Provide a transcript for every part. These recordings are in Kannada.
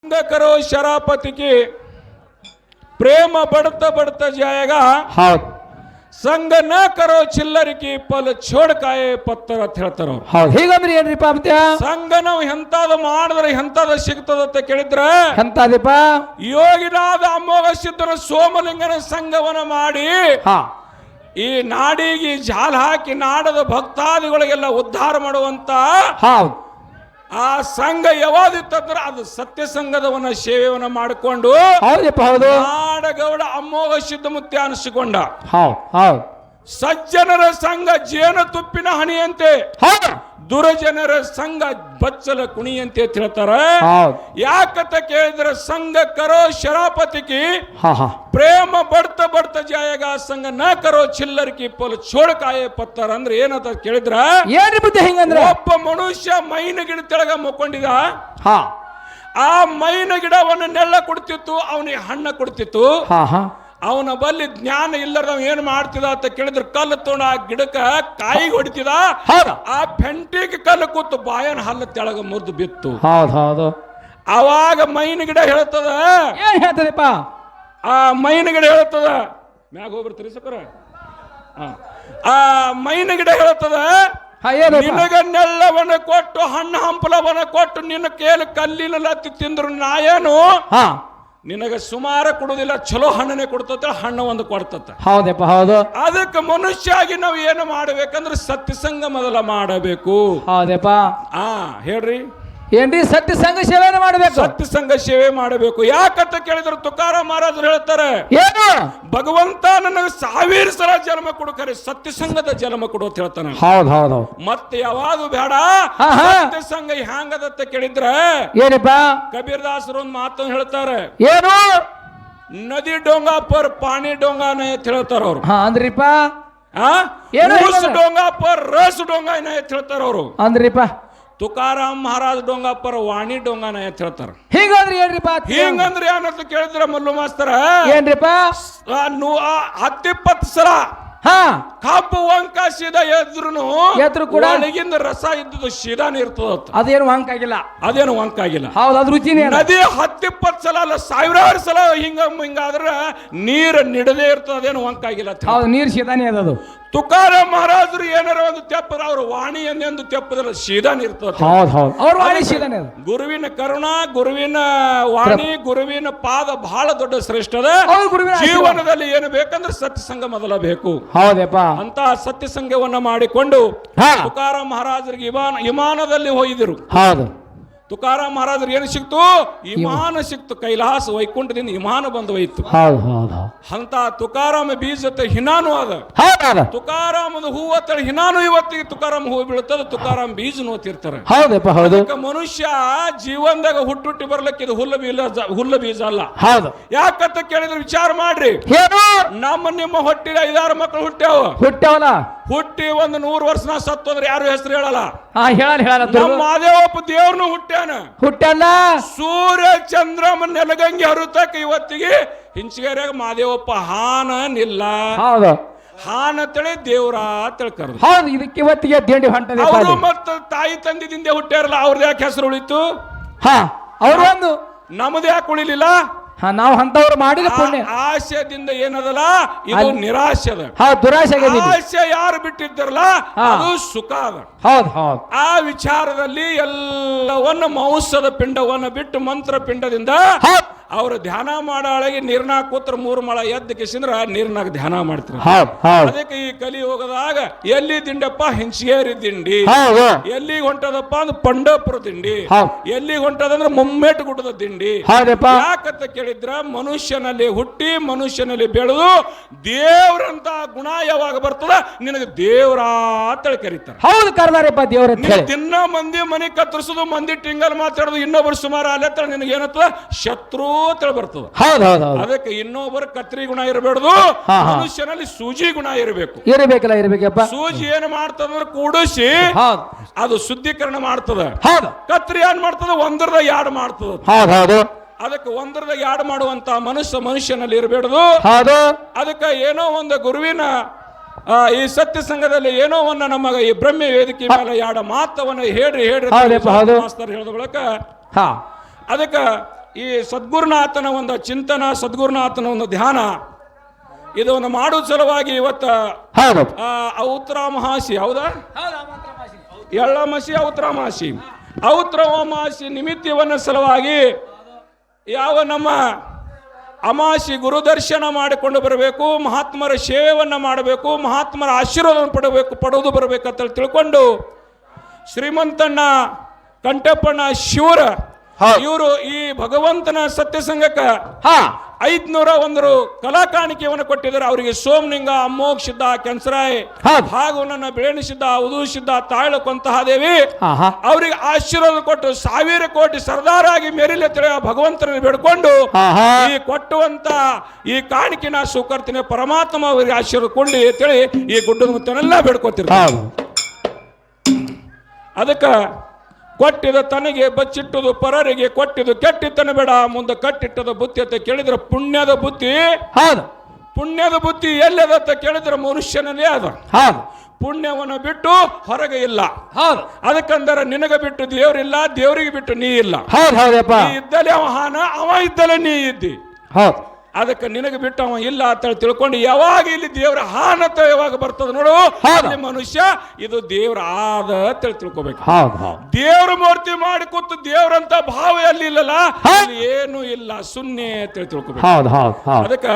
संग करो शरापति की प्रेम बढ़ता बढ़ता जाएगा ಹೌದು ಸಂಗ ನ ಕರೋ ಚಿಲ್ಲರಿಕಿ ಪಲ್ ಚೋಡ್ಕಾಯೆ ಪತ್ತರ ಅಂತ ಹೇಳ್ತಾರ ಹೌದು ಹೀಗಂದ್ರೆ ಏನ್ರಿಪ್ಪ ಮತ್ತೆ ಸಂಘ ನಾವು ಎಂತಾದ ಮಾಡಿದ್ರೆ ಎಂತಾದ ಸಿಗ್ತದ ಅಂತ ಕೇಳಿದ್ರ ಎಂತದಪ್ಪ ಯೋಗಿನಾದ ಅಮೋಘ ಸಿದ್ಧರ ಸೋಮಲಿಂಗನ ಸಂಘವನ್ನ ಮಾಡಿ ಹಾ ಈ ನಾಡಿಗೆ ಜಾಲ ಹಾಕಿ ನಾಡದ ಭಕ್ತಾದಿಗಳಿಗೆಲ್ಲ ಉದ್ಧಾರ ಮಾಡುವಂತ ಹೌದು ಆ ಸಂಘ ಯಾವಾದಿತ್ತಂದ್ರೆ ಅದು ಸತ್ಯ ಸಂಘದವನ್ನ ಸೇವೆಯನ್ನ ಮಾಡಿಕೊಂಡು ಹೌದಪ್ಪ ಹೌದು ನಾಡಗೌಡ ಅಮೋಘ ಸಿದ್ಧಮುತ್ಯ ಅನಿಸಿಕೊಂಡ ಹೌದು ಹೌದು ಸಜ್ಜನರ ಸಂಘ ಜೇನು ತುಪ್ಪಿನ ಹಣಿಯಂತೆ ಹೌದು ದುರಜನರ ಸಂಘ ಬಚ್ಚಲ ಕುಣಿಯಂತೆ ಅಂತ ಹೇಳ್ತಾರ ಹೌದು ಯಾಕಂತ ಕೇಳಿದ್ರೆ ಸಂಘ ಕರೋ ಶರಾಪತಿಕಿ ಹಾ ಹಾ ಪ್ರೇಮ ಬಡ್ತ ಬಡ್ತ ಜಾಯಗ ಸಂಘ ನ ಕರೋ ಚಿಲ್ಲರ್ಕಿ ಪೊಲ್ ಚೋಡ್ಕಾಯೆ ಪತ್ತರ ಅಂದ್ರೆ ಏನಂತ ಕೇಳಿದ್ರ ಏನ್ರಿ ಬುದ್ಧಿ ಹಿಂಗಂದ್ರೆ ಒಬ್ಬ ಮನುಷ್ಯ ಮೈನ ಗಿಡ ತೆಳಗ ಮುಕ್ಕೊಂಡಿದ ಹಾ ಆ ಮೈನ ಗಿಡವನ್ನು ನೆಳ್ಳ ಕೊಡ್ತಿತ್ತು ಅವನಿಗೆ ಹಣ್ಣ ಕೊಡ್ತಿತ್ತು ಹಾ ಹಾ ಅವನ ಬಲ್ಲಿ ಜ್ಞಾನ ಇಲ್ಲದವ ಏನ್ ಮಾಡ್ತಿದ ಅಂತ ಕೇಳಿದ್ರೆ ಕಲ್ಲು ತೊಗೊಂಡು ಆ ಗಿಡಕ್ಕ ಕಾಯಿ ಹೊಡಿತಿದ ಹೌದು ಆ ಪೆಂಟಿಗೆ ಕಲ್ಲು ಕೂತು ಬಾಯನ ಹಲ್ಲ ತೆಳಗ ಮುರಿದು ಬಿತ್ತು ಹೌದು ಹೌದು ಅವಾಗ ಮೈನ ಗಿಡ ಹೇಳ್ತದ ಏನ್ ಹೇಳ್ತದಪ್ಪ ಆ ಮೈನ ಗಿಡ ಹೇಳ್ತದ ಮ್ಯಾಗ ಹೋಗ್ಬಿಡ್ತೀರಿ ಸಕರ ಆ ಮೈನ ಗಿಡ ಹೇಳ್ತದ ಹಾ ಏನಪ್ಪ ನಿನಗ ನೆಲ್ಲವನ್ನ ಕೊಟ್ಟು ಹಣ್ಣು ಹಂಪಲವನ್ನ ಕೊಟ್ಟು ನಿನ್ನ ಕೇಳಿ ಕಲ್ಲಿನ ಲತ್ತಿ ತಿಂದ್ರು ನಾ ಏನು ಹಾ ನಿನಗ ಸುಮಾರು ಕೊಡುದಿಲ್ಲ ಚಲೋ ಹಣ್ಣನೆ ಕೊಡ್ತತೆ ಹಣ್ಣು ಒಂದು ಕೊಡ್ತತೆ ಹೌದಪ್ಪ ಹೌದು ಅದಕ್ಕೆ ಮನುಷ್ಯ ಆಗಿ ನಾವು ಏನು ಮಾಡಬೇಕಂದ್ರೆ ಸತ್ಯಸಂಗ ಮೊದಲ ಮಾಡಬೇಕು ಹೌದಪ್ಪ ಹೇಳ್ರಿ ಏನ್ರಿ ಸತ್ಯ ಸಂಘ ಸೇವೆಯನ್ನು ಮಾಡಬೇಕು ಸತ್ಯಸಂಗ ಸೇವೆ ಮಾಡಬೇಕು ಯಾಕಂತ ಕೇಳಿದ್ರು ತುಕಾರಾಮ್ ಮಹಾರಾಜರು ಹೇಳ್ತಾರೆ ಏನು ಭಗವಂತ ನನಗೆ 1000 ಸಲ ಜನ್ಮ ಕೊಡು ಖರೆ ಸತ್ಯಸಂಗದ ಜನ್ಮ ಕೊಡು ಅಂತ ಹೇಳ್ತಾನೆ ಹೌದು ಹೌದು ಮತ್ತೆ ಯಾವಾಗ ಬೇಡ ಹಾ, ಹಾ. ಸತ್ಯಸಂಗ ಹ್ಯಾಂಗದತ್ತ ಕೇಳಿದ್ರೆ ಏನಪ್ಪ ಕಬೀರ್ ದಾಸರು ಒಂದು ಮಾತನ್ನು ಹೇಳ್ತಾರೆ ಏನು ನದಿ ಡೋಂಗಾ ಪರ್ ಪಾನಿ ಡೋಂಗಾನ ಅಂತ ಹೇಳ್ತಾರ ಅವ್ರು ಹಾ ಅಂದ್ರಿಪ್ಪ ಏನು ಊಸ್ ಹೇಳಿದ್ರು? ಡೋಂಗಾ ಪರ್ ರಸ್ ಡೋಂಗಾನ ಅಂತ ಹೇಳ್ತಾರ ಅವರು ಅಂದ್ರಿಪ್ಪ ತುಕಾರಾಮ್ ಮಹಾರಾಜ್ ಡೋಂಗಾ ಪರ್ ವಾಣಿ ಡೋಂಗಾನ ಅಂತ ಹೇಳ್ತಾರ ಹೀಗಂದ್ರೆ ಏನ್ರಿಪ್ಪ ಹಿಂಗಂದ್ರೆ ಏನಂತ ಕೇಳಿದ್ರೆ ಮಲ್ಲು ಮಾಸ್ತರ ಏನ್ರಿಪ್ಪ 10-20 ಸಲ ಹಾ ಕಬ್ಬು ವಂಕ ಸೀದಾ ಎದ್ರುನು ಎದ್ರು ಕೂಡ ಒಳಗಿಂದ ರಸ ಇದ್ದದ್ದು ಸೀದಾನೇ ಇರ್ತದ ಅದೇನು ಹಂಕ ಆಗಿಲ್ಲ ಅದೇನು ವಂಕ ಆಗಿಲ್ಲ ಹೌದು ಅದು ರುಚಿನೇ ಅದ. ನದಿ 10-20 ಸಲ ಅಲ್ಲ 1000 ಸಲ ಹಿಂಗಾದ್ರ ನೀರು ನಿಡದೇ ಇರ್ತದ ಅದೇನು ವಂಕ ಆಗಿಲ್ಲ ಅಂತ ಹೌದು ನೀರು ಶೀತಾನೇ ಅದದು ತುಕಾರಾಮ್ ಮಹಾರಾಜರು ಏನಾರ ಒಂದು ತೆಪ್ಪದ ಅವ್ರ ವಾಣಿ ಎಂದು ತೆಪ್ಪದ್ರ ಸೀದಾನ್ ಇರ್ತದ ಹೌದು ಹೌದು ಅವ್ರ ವಾಣಿ ಶೀತಾನೇ ಅದು ಗುರುವಿನ ಕರುಣ ಗುರುವಿನ ವಾಣಿ ಗುರುವಿನ ಪಾದ ಬಹಳ ದೊಡ್ಡ ಶ್ರೇಷ್ಠ ಅದ ಹೌದು ಗುರುವಿನ ಆಶೀರ್ವಾದ. ಜೀವನದಲ್ಲಿ ಏನು ಬೇಕಂದ್ರೆ ಸತ್ಯಸಂಗ ಮೊದಲ ಬೇಕು ಹೌದಪ್ಪ ಅಂತ ಸತ್ಯಸಂಗವನ್ನ ಮಾಡಿಕೊಂಡು ಹಾ ತುಕಾರಾಮ್ ಮಹಾರಾಜರಿಗೆ ವಿಮಾನದಲ್ಲಿ ಹೋಗಿದ್ರು ಹೌದು ತುಕಾರಾಮ್ ಮಹಾರಾಜರಿಗೆ ಏನು ಸಿಕ್ತು ವಿಮಾನ ಸಿಕ್ತು ಕೈಲಾಸ ವೈಕುಂಠದಿಂದ ವಿಮಾನ ಬಂದು ಹೋಯ್ತು ಹೌದು ಹೌದು ಅಂತ ತುಕಾರಾಮ ಬೀಜತೆ ಹಿನಾನು ಅದ ಹೌದು ತುಕಾರಾಮದ ಹೂವ ಹಿನಾನು ಇವತ್ತಿಗೆ ತುಕಾರಾಮ್ ಹೂವು ಬೀಳುತ್ತದೆ ತುಕಾರಾಮ್ ಬೀಜ ನೋತಿರ್ತಾರೆ ಹೌದಪ್ಪ ಹೌದು ಅದಕ್ಕೆ ಮನುಷ್ಯ ಜೀವನದಾಗ ಹುಟ್ಟುಟ್ಟಿ ಬರ್ಲಿಕ್ಕೆ ಇದು ಹುಲ್ಲ ಬೀಜ ಅಲ್ಲ ಹೌದು ಯಾಕಂತ ಕೇಳಿದ್ರೆ ವಿಚಾರ ಮಾಡ್ರಿ ಏನು ನಿಮ್ಮ ಹೊಟ್ಟಿನ 5-6 ಮಕ್ಕಳು ಹುಟ್ಟ್ಯಾವ ಹುಟ್ಟವಲ್ಲ ಹುಟ್ಟಿ 100 ವರ್ಷ ನಾ ಸತ್ತೋದ್ರೆ ಯಾರು ಹೆಸರು ಹೇಳಲ್ಲ ಹಾ ಹೇಳ ನಮ್ಮ ಮಾದೇವಪ್ಪ ದೇವ್ರನು ಹುಟ್ಟ್ಯಾನ ಹುಟ್ಟಲ್ಲ ಸೂರ್ಯ ಚಂದ್ರಮ ನೆಲಗಂಗೆ ಹರುತಕ್ಕ ಇವತ್ತಿಗೆ ಹಿಂಚಿಗೆರೆಯಾಗ ಮಾದೇವಪ್ಪ ಹಾನ ನಿಲ್ಲ ಹೌದು ಹಾನ ತಳಿ ದೇವ್ರ ತಿಳ್ಕರ್ದು ಹೌದು ಇದಕ್ಕೆ ಇವತ್ತಿಗೆ ದೇಂಡಿ ಹೊಂಟದೆ ಅವರು ಮತ್ತ ತಾಯಿ ತಂದಿದಿಂದ ಹುಟ್ಟ್ಯಾರಲ್ಲ ಅವ್ರದ್ದು ಯಾಕೆ ಹೆಸರು ಉಳಿತು ಹಾ ಅವ್ರು ಒಂದು ನಮ್ದು ಯಾಕೆ ಉಳಿಲಿಲ್ಲ ಹಾ ನಾವು ಅಂತವ್ರು ಮಾಡಿದ ಪುಣ್ಯ ಆಶಯದಿಂದ ಏನದಲ್ಲ ಇದು ನಿರಾಶೆ ಅದ ಹೌದು ದುರಾಶೆ ಆಗೈತಿ. ಆಶೆ ಯಾರು ಬಿಟ್ಟಿದ್ದಾರಲ್ಲ ಅದು ಸುಖ ಅದ ಹೌದು ಹೌದು ಆ ವಿಚಾರದಲ್ಲಿ ಎಲ್ಲವನ್ನ ಮಾಂಸದ ಪಿಂಡವನ್ನ ಬಿಟ್ಟು ಮಂತ್ರ ಪಿಂಡದಿಂದ ಹೌದು ಅವ್ರ ಧ್ಯಾನ ಮಾಡಾಳಿಗೆ ನೀರ್ನಾಗ ಕೂತ್ರ 3 ಮಳ ಎದ್ದ ಕಿಸಿಂದ್ರ ನೀರ್ನಾಗ ಧ್ಯಾನ ಮಾಡ್ತಾರೆ ಹೌದು ಹೌದು ಅದಕ್ಕೆ ಈ ಕಲಿ ಹೋಗದಾಗ ಎಲ್ಲಿ ದಿಂಡಪ್ಪ ಹಿಂಚಗೇರಿ ದಿಂಡಿ ಹೌದು ಎಲ್ಲಿಗೆ ಹೊಂಟದಪ್ಪ ಅಂದ್ರೆ ಪಂಡಪುರ ದಿಂಡಿ ಹೌದು ಎಲ್ಲಿಗೆ ಹೊಂಟದಂದ್ರೆ ಮುಮ್ಮೇಟ್ ಗುಡ್ಡದ ದಿಂಡಿ ಹೌದಪ್ಪ ಯಾಕಂತ ಕೇಳಿದ್ರ ಮನುಷ್ಯನಲ್ಲಿ ಹುಟ್ಟಿ ಮನುಷ್ಯನಲ್ಲಿ ಬೆಳೆದು ದೇವ್ರಂತ ಗುಣ ಯಾವಾಗ ಬರ್ತದ ನಿನಗೆ ದೇವ್ರ ಅಂತೇಳಿ ಕರೀತಾರೆ ಹೌದು ಕರ್ದಾರಪ್ಪ ದೇವ್ರ ಅಂತ ಹೇಳಿ. ದಿನ ಮಂದಿ ಮನೆ ಕತ್ತರಿಸೋದು ಮಂದಿ ಟಿಂಗಲ್ ಮಾತಾಡೋದು ಇನ್ನೊಬ್ಬರು ಸುಮಾರು ಅಲ್ಲೇ ನಿನಗೆ ಏನತ್ತ ಶತ್ರು ಅಂತೇಳಿ ಬರ್ತದ ಹೌದು ಹೌದು ಹೌದು ಅದಕ್ಕೆ ಇನ್ನೊಬ್ಬರ ಕತ್ರಿ ಗುಣ ಇರಬೇಡದು ಹಾ, ಹಾ. ಮನುಷ್ಯನಲ್ಲಿ ಸೂಜಿ ಗುಣ ಇರಬೇಕು ಇರಬೇಕಲ್ಲ ಇರಬೇಕಪ್ಪ ಸೂಜಿ ಏನ್ ಮಾಡ್ತದಂದ್ರೆ ಕೂಡಿಸಿ ಹೌದು ಅದು ಶುದ್ಧೀಕರಣ ಮಾಡ್ತದ ಹೌದು ಕತ್ರಿ ಏನ್ ಮಾಡ್ತದ 1ರದ 2 ಮಾಡ್ತದ ಹೌದು ಹೌದು ಅದಕ್ಕೆ 1ರದ 2 ಮಾಡುವಂತ ಮನುಷ್ಯನಲ್ಲಿ ಇರಬೇಡದು ಹೌದು ಅದಕ್ಕೆ ಏನೋ ಒಂದು ಗುರುವಿನ ಈ ಸತ್ಯ ಸಂಘದಲ್ಲಿ ಏನೋ ಒಂದು ನಮಗ ಈ ಬ್ರಹ್ಮ ವೇದಿಕೆ ಮೇಲೆ 2 ಮಾತವನ್ನ ಹೇಳ್ರಿ ಹೌದಪ್ಪ, ಹೌದು. ಮಾಸ್ತರ್ ಹೇಳಿದ ಬಳಕ ಹಾ ಅದಕ್ಕೆ ಈ ಸದ್ಗುರುನಾಥನ ಒಂದು ಚಿಂತನ, ಸದ್ಗುರುನಾಥನ ಒಂದು ಧ್ಯಾನ, ಇದು ಒಂದು ಮಾಡುವ ಸಲುವಾಗಿ ಇವತ್ತ ಹೌದು ಔತ್ರಮಾಸಿ, ಹೌದಾ? ಎಳ್ಳಮಾಸಿ ಔತ್ರಮಾಸಿ, ಔತ್ರಮಾಸಿ ನಿಮಿತ್ತವನ್ನ ಸಲುವಾಗಿ ಯಾವ ನಮ್ಮ ಅಮಾಸಿ ಗುರುದರ್ಶನ ಮಾಡಿಕೊಂಡು ಬರಬೇಕು, ಮಹಾತ್ಮರ ಸೇವೆಯನ್ನು ಮಾಡಬೇಕು, ಮಹಾತ್ಮರ ಆಶೀರ್ವಾದವನ್ನು ಪಡೆದು ಬರಬೇಕಂತ ತಿಳ್ಕೊಂಡು ಶ್ರೀಮಂತಣ್ಣ ಕಂಠಪ್ಪಣ್ಣ ಶಿವರ ಇವರು ಈ ಭಗವಂತನ ಸತ್ಯಸಂಗಕ್ಕ 501 ಕಲಾ ಕಾಣಿಕೆಯನ್ನು ಕೊಟ್ಟಿದ್ದಾರೆ. ಅವರಿಗೆ ಸೋಮಲಿಂಗ, ಅಮ್ಮೋಗ್ ಸಿದ್ಧ, ಕೆನ್ಸರಾಯ್ ಹಾಗೂ ನನ್ನ ಬೆಳೆಣಿಸಿದ್ದ, ಉದುಸಿದ್ದ, ತಾಳಕೊಂತಹ ದೇವಿ ಅವರಿಗೆ ಆಶೀರ್ವಾದ ಕೊಟ್ಟು 1000 ಕೋಟಿ ಸರ್ದಾರಾಗಿ ಮೆರಿಲೆತ್ತಳೆ ಭಗವಂತನ ಬೇಡ್ಕೊಂಡು ಈ ಕೊಟ್ಟುವಂತ ಈ ಕಾಣಿಕೆನ ಸ್ವೀಕರ್ತೀನಿ, ಪರಮಾತ್ಮ ಅವರಿಗೆ ಆಶೀರ್ವಾದ ಕೊಳ್ಳಿ ಅಂತೇಳಿ ಈ ಗುಡ್ಡದ ಮುತ್ತನೆಲ್ಲ ಬೇಡ್ಕೊತಿರ್ತಾರೆ. ಅದಕ್ಕೆ ಕೊಟ್ಟಿದ ತನಗೆ ಬಚ್ಚಿಟ್ಟದು ಪರರಿಗೆ, ಕೊಟ್ಟಿದ್ದು ಕೆಟ್ಟಿದ್ದನ ಬೇಡ, ಮುಂದೆ ಕಟ್ಟಿಟ್ಟದ ಬುತ್ತಿ ಅಂತ ಕೇಳಿದ್ರೆ ಪುಣ್ಯದ ಬುದ್ಧಿ, ಪುಣ್ಯದ ಬುದ್ಧಿ ಎಲ್ಲದಂತ ಕೇಳಿದ್ರೆ ಮನುಷ್ಯನಲ್ಲಿ ಅದ. ಪುಣ್ಯವನ್ನು ಬಿಟ್ಟು ಹೊರಗೆ ಇಲ್ಲ. ಅದಕ್ಕಂದ್ರೆ ನಿನಗೆ ಬಿಟ್ಟು ದೇವರಿಲ್ಲ, ದೇವರಿಗೆ ಬಿಟ್ಟು ನೀ ಇಲ್ಲ. ನೀ ಇದ್ದಲೆ ಅವ ಹಾನ, ಅವ ಇದ್ದಲೆ ನೀ ಇದ್ದಿ. ಅದಕ್ಕೆ ನಿನಗೆ ಬಿಟ್ಟು ಅವ ಇಲ್ಲ ಅಂತ ತಿಳ್ಕೊಂಡು ಯಾವಾಗ ಇಲ್ಲಿ ದೇವರ ಹಾನತ ಯಾವಾಗ ಬರ್ತದ ನೋಡು, ಅಲ್ಲಿ ಮನುಷ್ಯ ಇದು ದೇವ್ರ ಆದ ಅಂತ ತಿಳ್ಕೊಬೇಕು. ದೇವ್ರ ಮೂರ್ತಿ ಮಾಡಿ ಕೂತು ದೇವ್ರಂತ ಭಾವ ಅಲ್ಲಿ ಇಲ್ಲಲ್ಲ, ಅಲ್ಲಿ ಏನು ಇಲ್ಲ, ಸುನ್ನೆ ಅಂತ ತಿಳ್ಕೊಬೇಕು. ಅದಕ್ಕೆ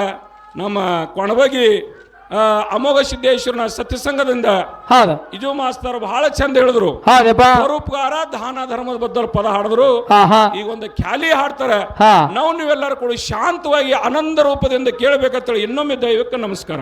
ನಮ್ಮ ಕೊಣಬಗಿ ಅಮೋಘ ಸಿದ್ದೇಶ್ವರನ ಸತ್ಯಸಂಗದಿಂದ ಇಜು ಮಾಸ್ತರ್ ಬಹಳ ಚಂದ ಹೇಳಿದ್ರು. ಪರೋಪಕಾರ ದಾನ ಧರ್ಮದ ಬದ್ಧರು ಪದ ಹಾಡಿದ್ರು. ಈಗ ಒಂದು ಖ್ಯಾಲಿ ಹಾಡ್ತಾರೆ. ನಾವು ನೀವೆಲ್ಲರೂ ಕೂಡ ಶಾಂತವಾಗಿ ಆನಂದ ರೂಪದಿಂದ ಕೇಳಬೇಕಂತೇಳಿ ಇನ್ನೊಮ್ಮೆ ದೈವಕ್ಕೆ ನಮಸ್ಕಾರ.